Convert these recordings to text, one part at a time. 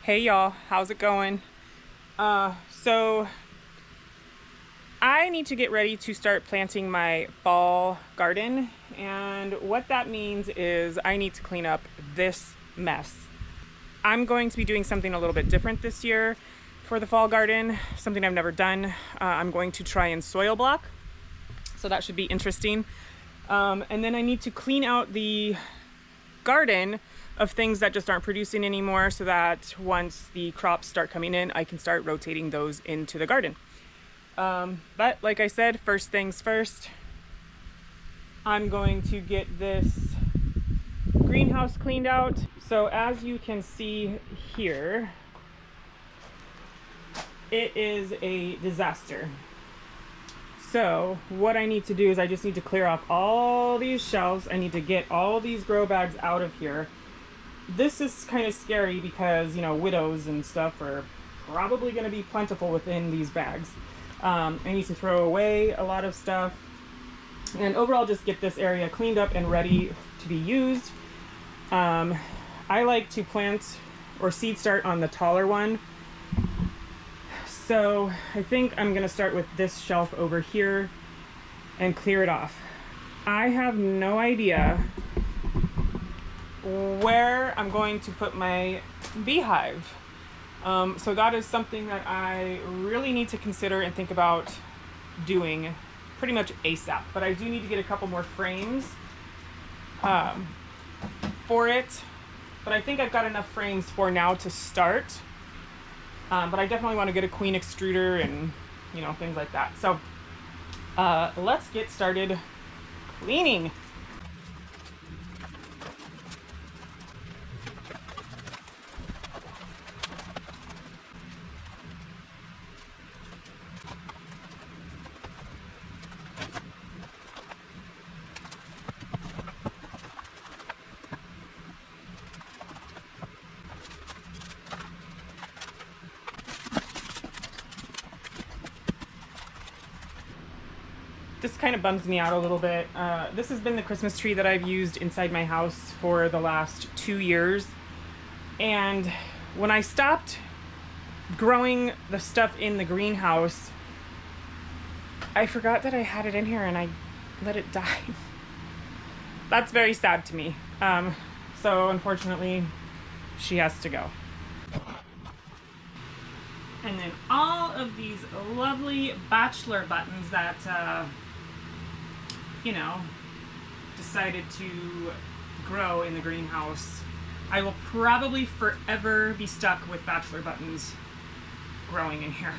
Hey y'all, how's it going? So I need to get ready to start planting my fall garden, and what that means is I need to clean up this mess. I'm going to be doing something a little bit different this year for the fall garden, something I've never done. I'm going to try and soil block, so that should be interesting. And then I need to clean out the garden of things that just aren't producing anymore, so that once the crops start coming in, I can start rotating those into the garden. But like I said, first things first, I'm going to get this greenhouse cleaned out. So as you can see here, it is a disaster. So what I need to do is I just need to clear off all these shelves. I need to get all these grow bags out of here. This is kind of scary because, widows and stuff are probably going to be plentiful within these bags. I need to throw away a lot of stuff and overall just get this area cleaned up and ready to be used. I like to plant or seed start on the taller one. So I think I'm going to start with this shelf over here and clear it off. I have no idea where I'm going to put my beehive. So that is something that I really need to consider and think about doing pretty much ASAP. But I do need to get a couple more frames for it. But I think I've got enough frames for now to start. But I definitely want to get a queen extruder and, things like that. So let's get started cleaning. This kind of bums me out a little bit. This has been the Christmas tree that I've used inside my house for the last 2 years. And when I stopped growing the stuff in the greenhouse, I forgot that I had it in here and I let it die. That's very sad to me. So unfortunately, she has to go. And then all of these lovely bachelor buttons that decided to grow in the greenhouse. I will probably forever be stuck with bachelor buttons growing in here.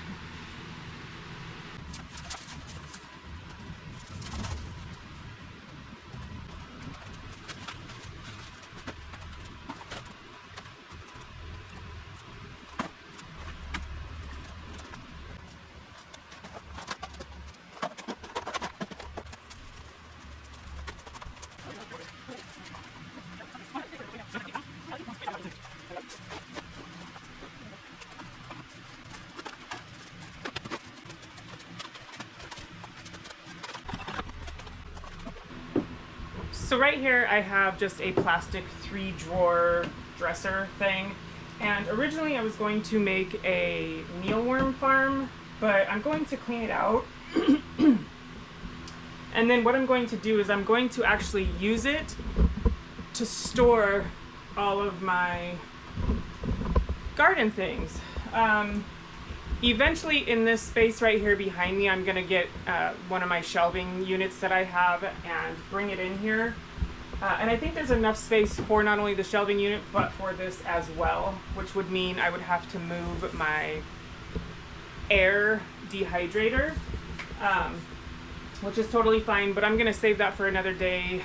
So right here I have just a plastic 3-drawer dresser thing, and originally I was going to make a mealworm farm, but I'm going to clean it out. And then what I'm going to do is I'm going to actually use it to store all of my garden things. Eventually in this space right here behind me, I'm gonna get one of my shelving units that I have and bring it in here. And I think there's enough space for not only the shelving unit, but for this as well, which would mean I would have to move my air dehydrator, which is totally fine, but I'm gonna save that for another day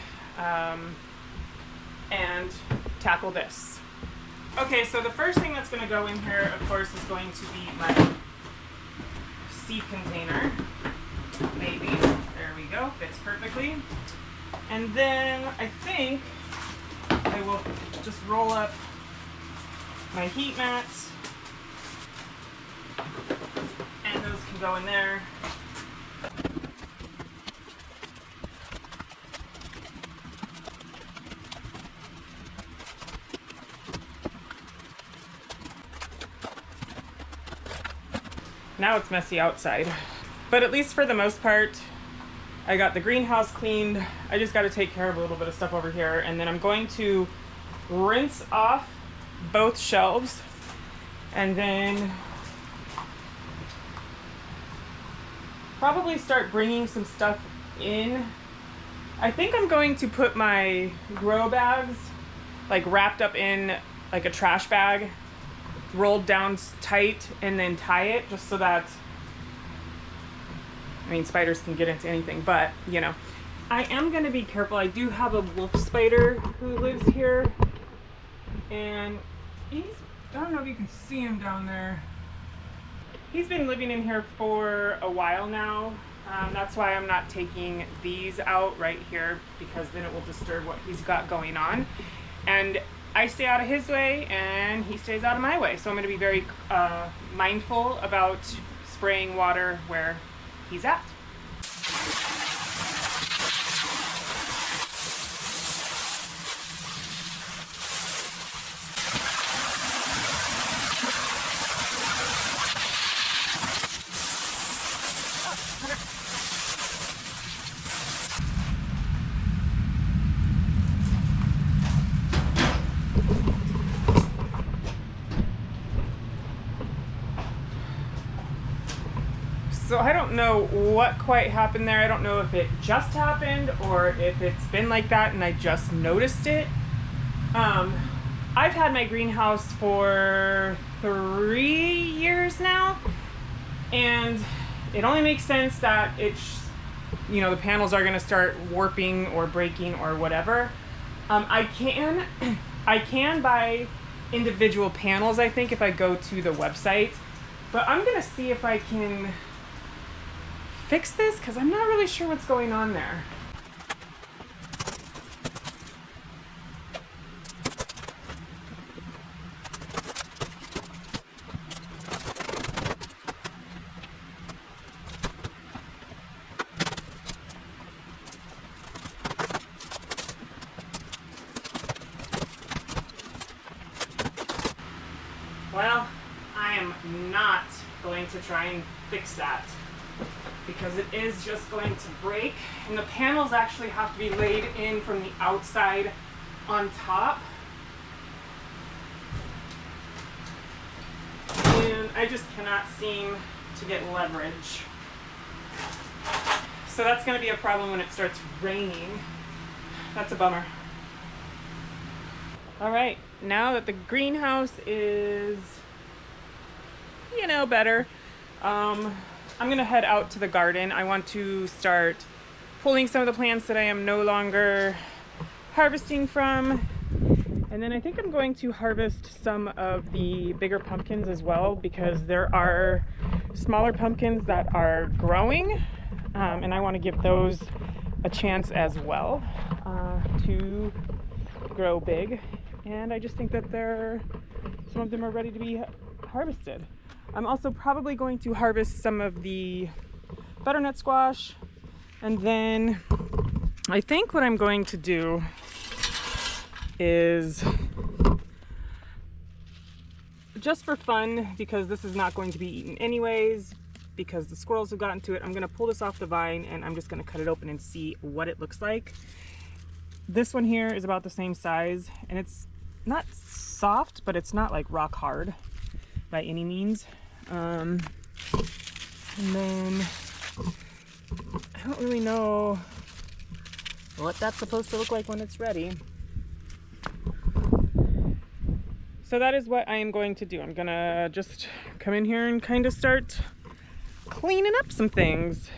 and tackle this. Okay, so the first thing that's gonna go in here, of course, is going to be my seed container. Maybe. There we go. Fits perfectly. And then I think I will just roll up my heat mats. And those can go in there. Now it's messy outside. But at least for the most part, I got the greenhouse cleaned. I just got to take care of a little bit of stuff over here. And then I'm going to rinse off both shelves. And then probably start bringing some stuff in. I think I'm going to put my grow bags like wrapped up in like a trash bag, rolled down tight, and then tie it just so that, I mean, spiders can get into anything, but you know, I am going to be careful. I do have a wolf spider who lives here, and I don't know if you can see him down there. He's been living in here for a while now. That's why I'm not taking these out right here, because then it will disturb what he's got going on. And I stay out of his way and he stays out of my way. So I'm going to be very mindful about spraying water where he's at. So I don't know what quite happened there. I don't know if it just happened or if it's been like that and I just noticed it. I've had my greenhouse for 3 years now, and it only makes sense that it's, you know, the panels are going to start warping or breaking or whatever. I can buy individual panels, I think, if I go to the website, but I'm going to see if I can fix this, because I'm not really sure what's going on there. Well, I am not going to try and fix that, because it is just going to break, and the panels actually have to be laid in from the outside on top, and I just cannot seem to get leverage. So that's going to be a problem when it starts raining. That's a bummer. All right, now that the greenhouse is, you know, better, I'm gonna head out to the garden. I want to start pulling some of the plants that I am no longer harvesting from. And then I think I'm going to harvest some of the bigger pumpkins as well, because there are smaller pumpkins that are growing, and I want to give those a chance as well to grow big. And I just think that some of them are ready to be harvested. I'm also probably going to harvest some of the butternut squash, and then I think what I'm going to do is, just for fun, because this is not going to be eaten anyways, because the squirrels have gotten to it, I'm going to pull this off the vine and I'm just going to cut it open and see what it looks like. This one here is about the same size, and it's not soft, but it's not like rock hard by any means. And then I don't really know what that's supposed to look like when it's ready. So that is what I am going to do. I'm gonna just come in here and kind of start cleaning up some things.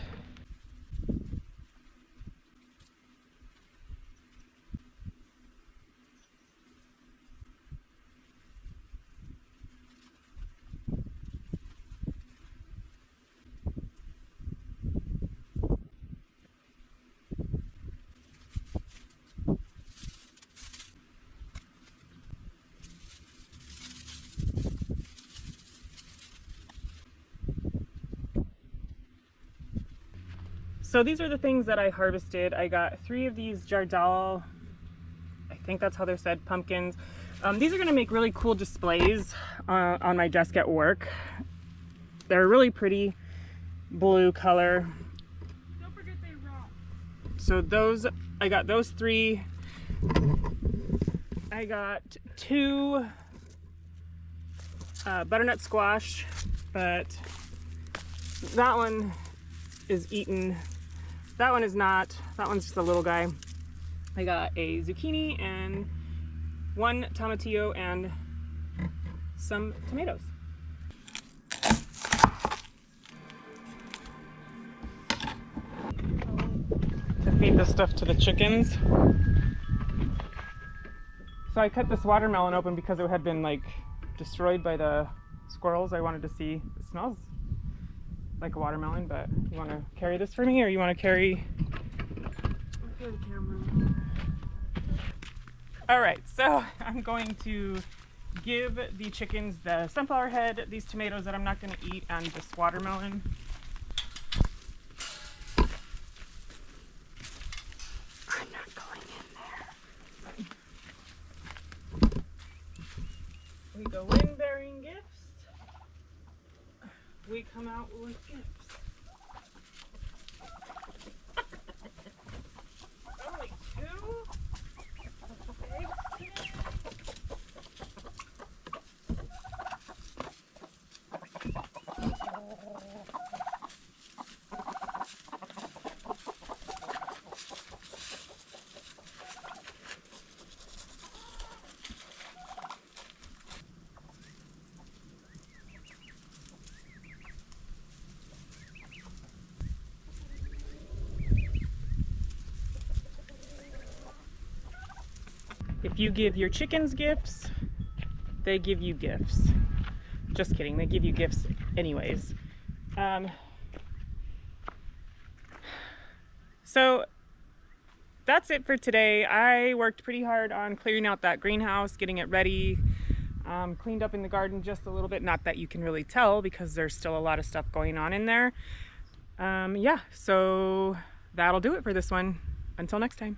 So these are the things that I harvested. I got 3 of these Jardal, I think that's how they're said, pumpkins. These are gonna make really cool displays on my desk at work. They're a really pretty blue color. Don't forget they raw. So those, I got those 3. I got 2 butternut squash, but that one is eaten. That one is not. That one's just a little guy. I got a zucchini and 1 tomatillo and some tomatoes. To feed this stuff to the chickens. So I cut this watermelon open because it had been like destroyed by the squirrels. I wanted to see, it smells like a watermelon, but you want to carry this for me, or you want to carry? I'll carry the camera. All right, so I'm going to give the chickens the sunflower head, these tomatoes that I'm not going to eat, and this watermelon. I'm not going in there. We go in bearing gifts. We come out with gifts. Only 2 eggs today. If you give your chickens gifts, they give you gifts. Just kidding, they give you gifts anyways. So that's it for today. I worked pretty hard on clearing out that greenhouse, getting it ready, cleaned up in the garden just a little bit. Not that you can really tell because there's still a lot of stuff going on in there. Yeah, so that'll do it for this one. Until next time.